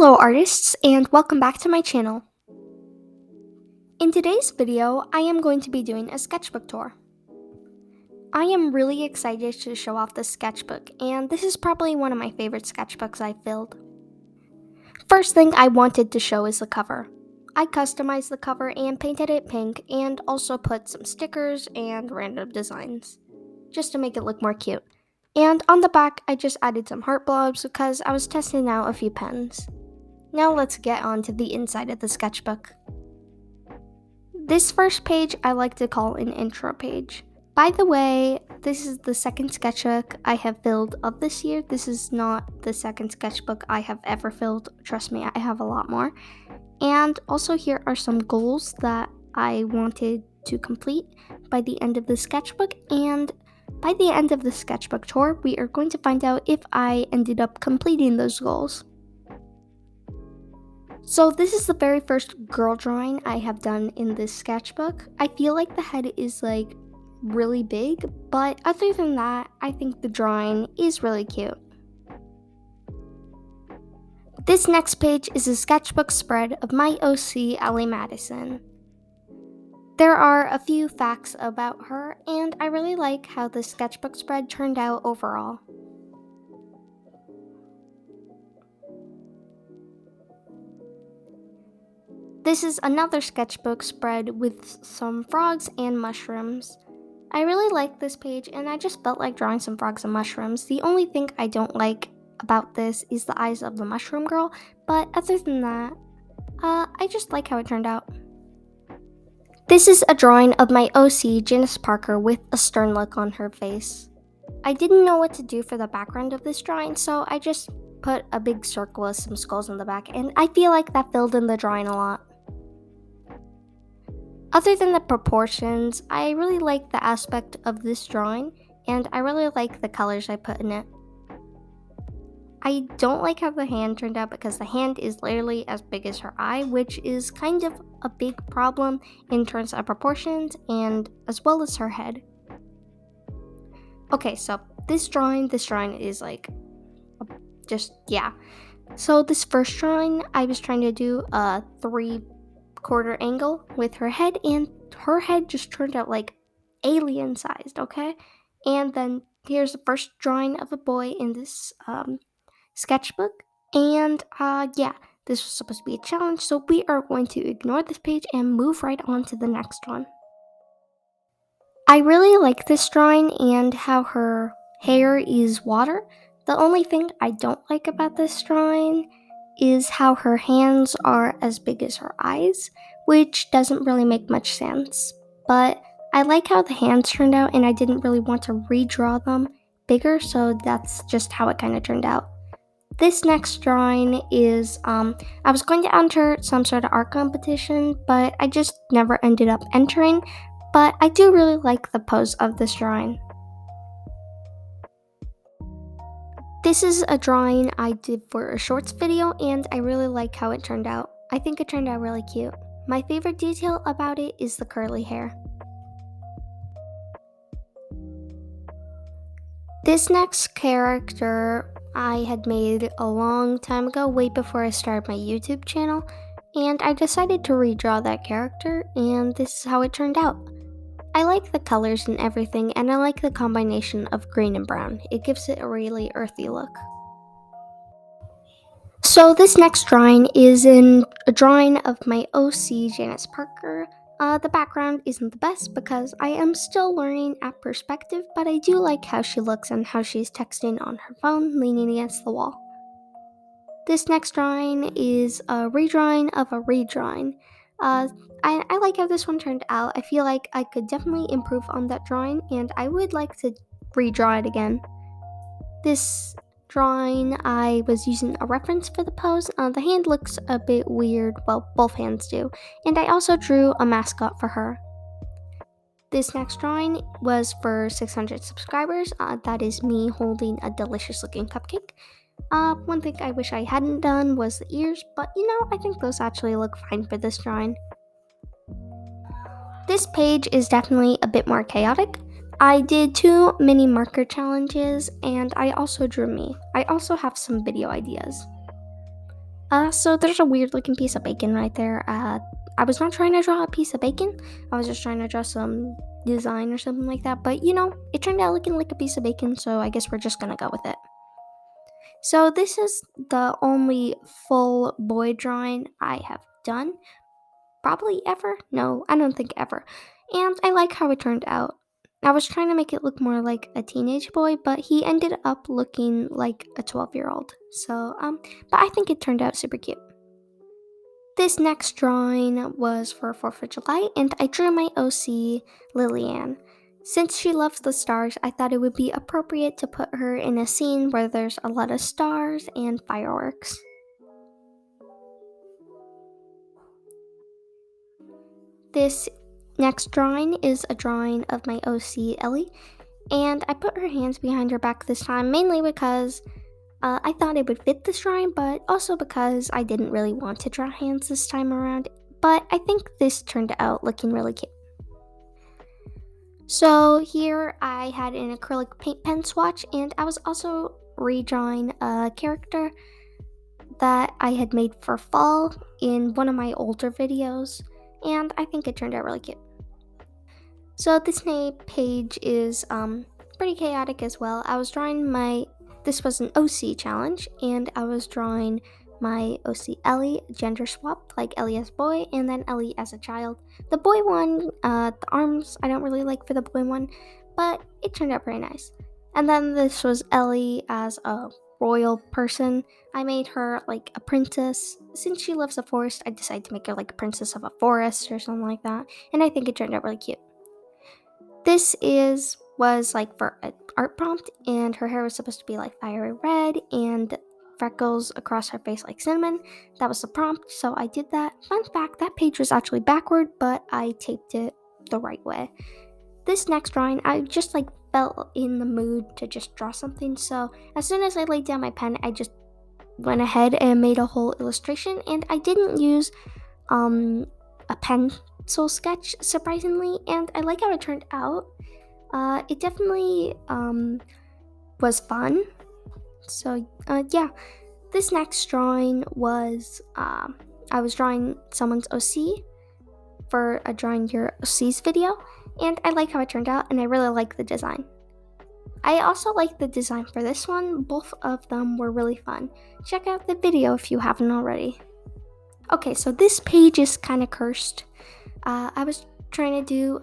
Hello artists, and welcome back to my channel. In today's video, I am going to be doing a sketchbook tour. I am really excited to show off this sketchbook, and this is probably one of my favorite sketchbooks I've filled. First thing I wanted to show is the cover. I customized the cover and painted it pink and also put some stickers and random designs, just to make it look more cute. And on the back, I just added some heart blobs because I was testing out a few pens. Now let's get on to the inside of the sketchbook. This first page I like to call an intro page. By the way, this is the second sketchbook I have filled of this year. This is not the second sketchbook I have ever filled. Trust me, I have a lot more. And also here are some goals that I wanted to complete by the end of the sketchbook. And by the end of the sketchbook tour, we are going to find out if I ended up completing those goals. So this is the very first girl drawing I have done in this sketchbook. I feel like the head is like really big, but other than that, I think the drawing is really cute. This next page is a sketchbook spread of my OC, Ellie Madison. There are a few facts about her, and I really like how the sketchbook spread turned out overall. This is another sketchbook spread with some frogs and mushrooms. I really like this page and I just felt like drawing some frogs and mushrooms. The only thing I don't like about this is the eyes of the mushroom girl, but other than that, I just like how it turned out. This is a drawing of my OC, Janice Parker, with a stern look on her face. I didn't know what to do for the background of this drawing, so I just put a big circle with some skulls on the back, and I feel like that filled in the drawing a lot. Other than the proportions, I really like the aspect of this drawing, and I really like the colors I put in it. I don't like how the hand turned out because the hand is literally as big as her eye, which is kind of a big problem in terms of proportions and as well as her head. Okay, so this drawing is like, yeah. So this first drawing, I was trying to do a 3/4 angle with her head, and her head just turned out like alien sized, okay? And then here's the first drawing of a boy in this sketchbook, and yeah, this was supposed to be a challenge, so we are going to ignore this page and move right on to the next one. I really like this drawing and how her hair is water. The only thing I don't like about this drawing is how her hands are as big as her eyes, which doesn't really make much sense. But I like how the hands turned out, and I didn't really want to redraw them bigger, so that's just how it kind of turned out. This next drawing is, I was going to enter some sort of art competition, but I just never ended up entering, but I do really like the pose of this drawing. This is a drawing I did for a shorts video, and I really like how it turned out. I think it turned out really cute. My favorite detail about it is the curly hair. This next character I had made a long time ago, way before I started my YouTube channel, and I decided to redraw that character, and this is how it turned out. I like the colors and everything, and I like the combination of green and brown. It gives it a really earthy look. So this next drawing is a drawing of my OC, Janice Parker. The background isn't the best because I am still learning at perspective, but I do like how she looks and how she's texting on her phone, leaning against the wall. This next drawing is a redrawing of a redrawing. I like how this one turned out. I feel like I could definitely improve on that drawing, and I would like to redraw it again. This drawing, I was using a reference for the pose. The hand looks a bit weird, well, both hands do, and I also drew a mascot for her. This next drawing was for 600 subscribers. That is me holding a delicious looking cupcake. One thing I wish I hadn't done was the ears, but I think those actually look fine for this drawing. This page is definitely a bit more chaotic. I did 2 mini marker challenges, and I also drew me. I also have some video ideas. So there's a weird looking piece of bacon right there. I was not trying to draw a piece of bacon. I was just trying to draw some design or something like that. But it turned out looking like a piece of bacon, so I guess we're just gonna go with it. So this is the only full boy drawing I have done. Probably ever? No, I don't think ever. And I like how it turned out. I was trying to make it look more like a teenage boy, but he ended up looking like a 12-year-old. So, but I think it turned out super cute. This next drawing was for 4th of July, and I drew my OC, Lillian. Since she loves the stars, I thought it would be appropriate to put her in a scene where there's a lot of stars and fireworks. This next drawing is a drawing of my OC, Ellie, and I put her hands behind her back this time, mainly because I thought it would fit this drawing, but also because I didn't really want to draw hands this time around. But I think this turned out looking really cute. So here I had an acrylic paint pen swatch, and I was also redrawing a character that I had made for fall in one of my older videos, and I think it turned out really cute. So this page is pretty chaotic as well. This was an OC challenge, and I was drawing my OC Ellie gender swap, like Ellie as boy, and then Ellie as a child. The boy one, the arms I don't really like for the boy one, but it turned out very nice. And then this was Ellie as a royal person. I made her like a princess. Since she loves the forest, I decided to make her like a princess of a forest or something like that, and I think it turned out really cute. This was like for an art prompt, and her hair was supposed to be like fiery red and freckles across her face like cinnamon. That was the prompt, so I did that. Fun fact, that page was actually backward, but I taped it the right way. This next drawing, I just like felt in the mood to just draw something, so as soon as I laid down my pen, I just went ahead and made a whole illustration, and I didn't use a pencil sketch, surprisingly, and I like how it turned out. It definitely was fun. So yeah, this next drawing was I was drawing someone's OC for a Drawing Your OCs video, and I like how it turned out, and I really like the design. I also like the design for this one. Both of them were really fun. Check out the video if you haven't already. Okay, so this page is kind of cursed. I was trying to do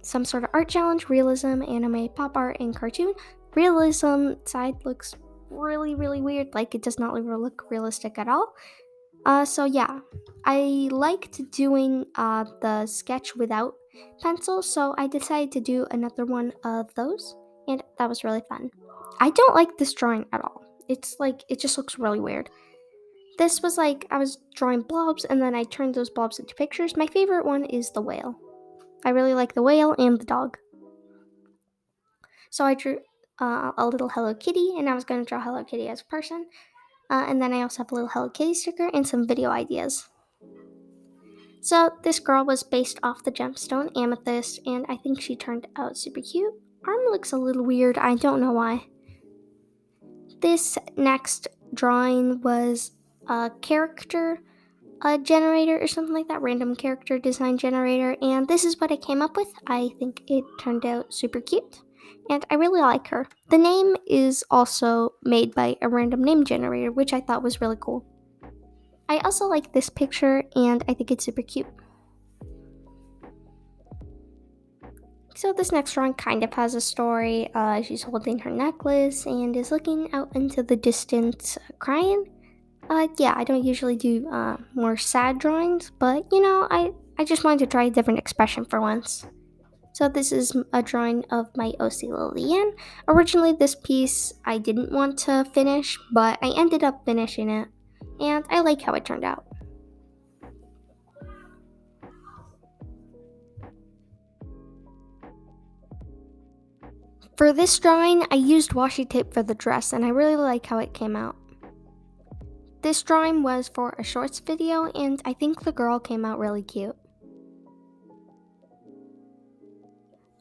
some sort of art challenge, realism, anime, pop art, and cartoon. Realism side looks really, really weird. Like, it does not look realistic at all. So yeah, I liked doing the sketch without pencils, so I decided to do another one of those, and that was really fun. I don't like this drawing at all. It's like, it just looks really weird. This was like, I was drawing blobs, and then I turned those blobs into pictures. My favorite one is the whale. I really like the whale and the dog. So I drew a little Hello Kitty, and I was going to draw Hello Kitty as a person. And then I also have a little Hello Kitty sticker and some video ideas. So this girl was based off the gemstone Amethyst, and I think she turned out super cute. Arm looks a little weird, I don't know why. This next drawing was a character generator or something like that, random character design generator, and this is what I came up with. I think it turned out super cute, and I really like her. The name is also made by a random name generator, which I thought was really cool. I also like this picture, and I think it's super cute. So this next drawing kind of has a story. She's holding her necklace and is looking out into the distance, crying. Yeah, I don't usually do more sad drawings, but I just wanted to try a different expression for once. So this is a drawing of my OC Lillian. Originally, this piece I didn't want to finish, but I ended up finishing it, and I like how it turned out. For this drawing, I used washi tape for the dress, and I really like how it came out. This drawing was for a shorts video, and I think the girl came out really cute.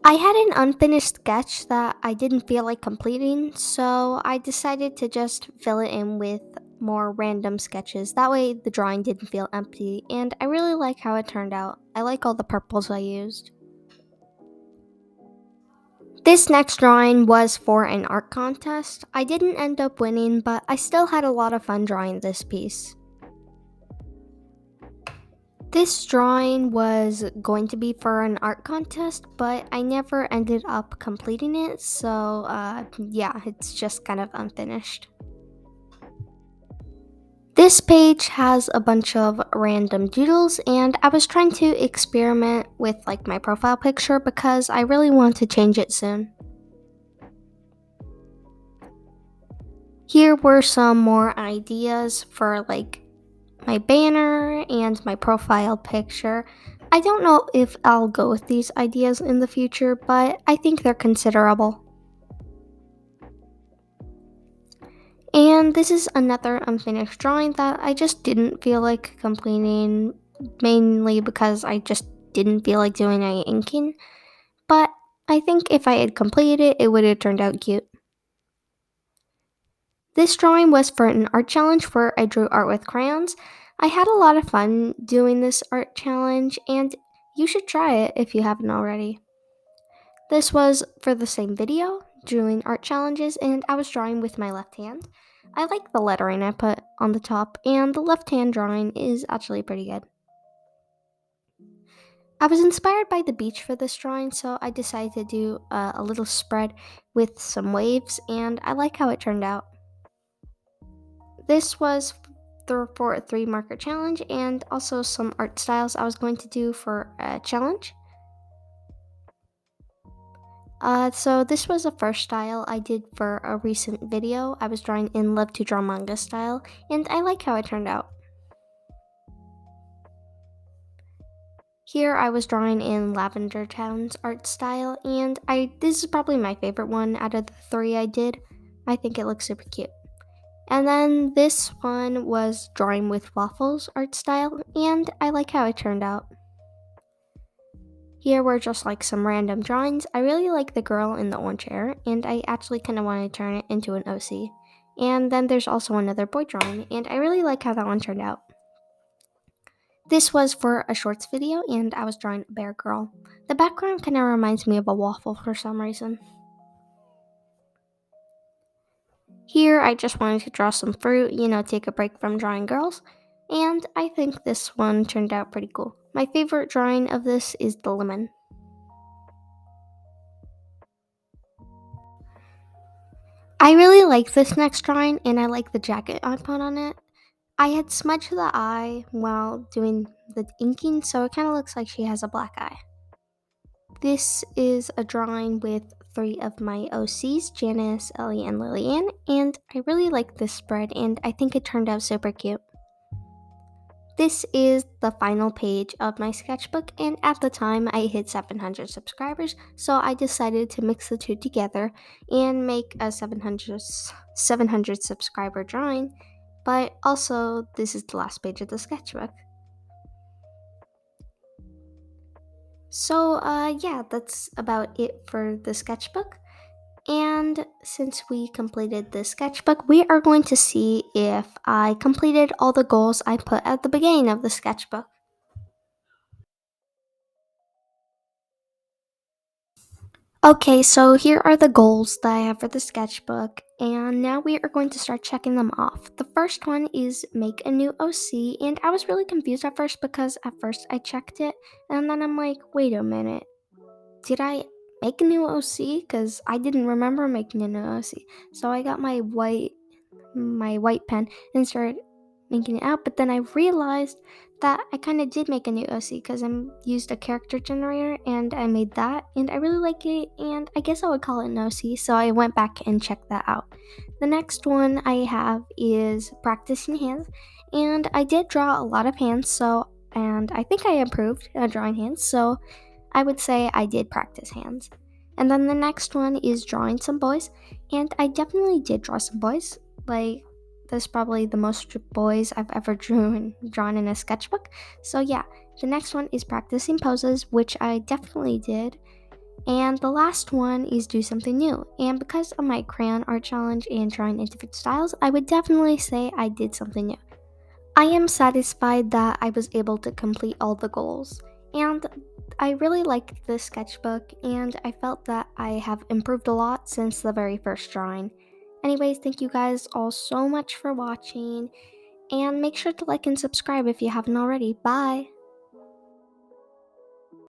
I had an unfinished sketch that I didn't feel like completing, so I decided to just fill it in with more random sketches. That way the drawing didn't feel empty, and I really like how it turned out. I like all the purples I used. This next drawing was for an art contest. I didn't end up winning, but I still had a lot of fun drawing this piece. This drawing was going to be for an art contest, but I never ended up completing it, so yeah, it's just kind of unfinished. This page has a bunch of random doodles, and I was trying to experiment with like my profile picture because I really want to change it soon. Here were some more ideas for like my banner and my profile picture. I don't know if I'll go with these ideas in the future, but I think they're considerable. And this is another unfinished drawing that I just didn't feel like completing, mainly because I just didn't feel like doing any inking. But I think if I had completed it, it would have turned out cute. This drawing was for an art challenge where I drew art with crayons. I had a lot of fun doing this art challenge, and you should try it if you haven't already. This was for the same video, doing art challenges, and I was drawing with my left hand. I like the lettering I put on the top, and the left hand drawing is actually pretty good. I was inspired by the beach for this drawing, so I decided to do a little spread with some waves, and I like how it turned out. This was for a 3 marker challenge and also some art styles I was going to do for a challenge. So this was the first style I did for a recent video. I was drawing in Love to Draw Manga style, and I like how it turned out. Here I was drawing in Lavender Town's art style, and this is probably my favorite one out of the 3 I did. I think it looks super cute. And then this one was drawing with Waffles art style, and I like how it turned out. Here were just like some random drawings. I really like the girl in the orange hair, and I actually kind of want to turn it into an OC. And then there's also another boy drawing, and I really like how that one turned out. This was for a shorts video, and I was drawing a bear girl. The background kind of reminds me of a waffle for some reason. Here, I just wanted to draw some fruit, take a break from drawing girls, and I think this one turned out pretty cool. My favorite drawing of this is the lemon. I really like this next drawing, and I like the jacket I put on it. I had smudged the eye while doing the inking, so it kind of looks like she has a black eye. This is a drawing with 3 of my OCs, Janice, Ellie, and Lillian, and I really like this spread, and I think it turned out super cute. This is the final page of my sketchbook, and at the time I hit 700 subscribers, so I decided to mix the two together and make a 700 subscriber drawing, but also this is the last page of the sketchbook. So yeah, that's about it for the sketchbook. And since we completed the sketchbook, we are going to see if I completed all the goals I put at the beginning of the sketchbook. Okay, so here are the goals that I have for the sketchbook, and now we are going to start checking them off. The first one is make a new OC, and I was really confused at first because at first I checked it, and then I'm like, wait a minute, did I make a new OC? Because I didn't remember making a new OC. So I got my white pen and started making it out, but then I realized that I kind of did make a new OC because I used a character generator and I made that, and I really like it, and I guess I would call it an OC, so I went back and checked that out. The next one I have is practicing hands, and I did draw a lot of hands, and I think I improved at drawing hands, so I would say I did practice hands. And then the next one is drawing some boys, and I definitely did draw some boys. Like, that's probably the most boys I've ever drawn in a sketchbook. So yeah, the next one is practicing poses, which I definitely did. And the last one is do something new. And because of my crayon art challenge and trying different styles, I would definitely say I did something new. I am satisfied that I was able to complete all the goals. And I really liked this sketchbook, and I felt that I have improved a lot since the very first drawing. Anyways, thank you guys all so much for watching, and make sure to like and subscribe if you haven't already. Bye!